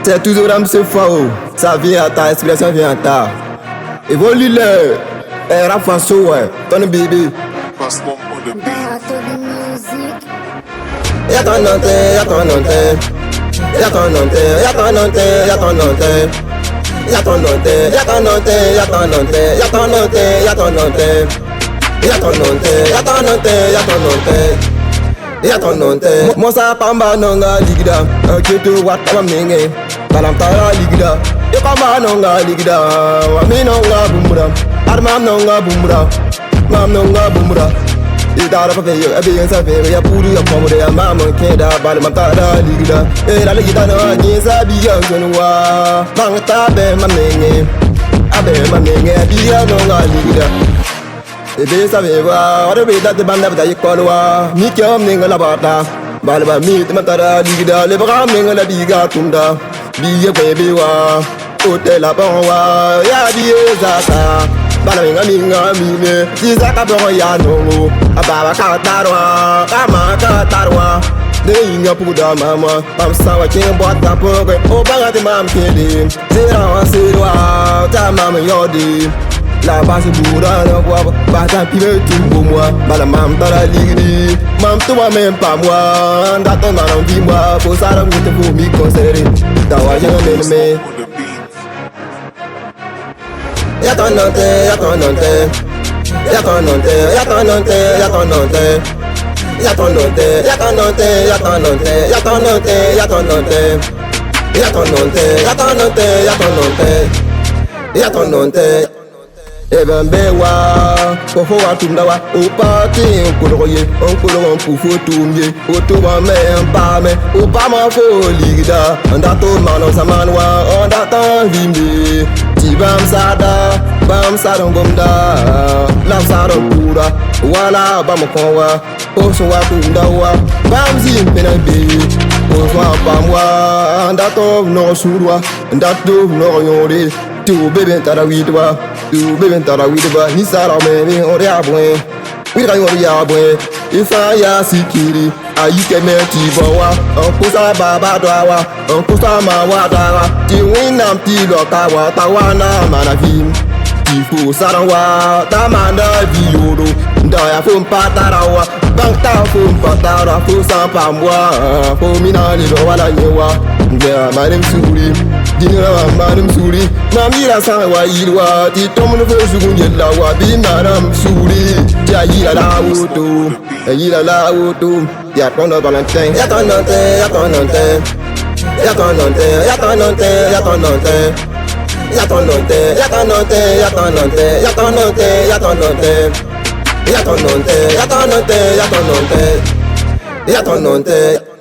C'est toujours dans ce faux. Ça vient à ta inspiration vient à ta. Évolue-le. Et rap François, ouais. Ton bébé. Passement on the beat. Y'a ton nante, y'a ton nante. Y'a ton nante, y'a ton nante, y'a ton nante. Y'a ton nante, y'a ton nante, y'a ton nante. Y'a ton nante, y'a ton nante. Y'a ton nante, y'a ton nante, y'a ton nante. Y'a ton nante. Mosa pamba nonga ligida. Kyoto watama minge. Kalamtara ligida. Yokama nonga ligida. Wami nonga bumura. Armam nonga bumura. Mam nonga bumura. Idara pa veyo abiyan sa veyo ya puru ya pomode ya mama keda bal matara ligida. La ligida na nyesa biya zonwa. Mangta be mamenge. Abe mamenge biya nonga ligida. Ebe sa vewa ore be dat banda da yikolwa. Mi kyam ninga la bata. Balba mi matara ligida le bram ninga la biga tunda. Biya bebewa. Hotel la bonwa ya biya zata. Bala minga mine, Zizaka boro ya nongo. Ababa katarwa, kama katarwa. De inga puda mama, mam sawa king bota poke. O banga de mam kedi, zera wa serwa, ta mama yodi. La base boura na guava, bata pibe tumbo moi. Bala mam tara ligri, mam toi même pas moi. Ndata manon vi moi, faut ça me te pour mi conserver. Tawa je me On the beat. Y'a ton nante, y'a ton nante. Y'a ton nante, y'a ton nante, y'a ton nante. Y'a ton nante, y'a ton nante, y'a ton nante. Y'a ton nante, y'a ton nante. Y'a ton nante, y'a ton nante, y'a ton nante. Y'a ton nante. Eben bewa, kofo wa tundawa. O parti nkoloye, nkolo mpufo tumye. O tuba me mpame, o pa ma fo ligida. Ndato mano samanwa, ndata vimbi. Bam sada ngomda, lam sada pura, wala bam konwa, oso wa kundawa, bam zim penabe, oso wa pamwa, ndato no surwa, ndato no yore, tu bebe tarawidwa, ni sara me ore abwe, wira yore abwe, ifa ya sikiri. Ayike meti bawa, onkusa baba dawa, onkusa mawa dawa. Ti winam ti lokawa, tawana manavim. Ti fu sarawa, tamanda viyoro. Ndaya fum patarawa, bangta fum patara, fu sampa mwa. Fu mina lido wala nyewa, ngea marim suri. Dinira marim suri, mamira sawa yirwa. Ti tomunu fesu kunjela wa, bimaram suri. Tia yira la wutu, yira la wutu. Y'a ton Valentin, y'a ton nante, y'a ton nante. Y'a ton nante, y'a ton nante, y'a ton nante. Y'a ton nante, y'a ton nante, y'a ton nante. Y'a ton nante, y'a ton nante. Y'a ton nante, y'a ton nante, y'a ton nante. Y'a ton nante.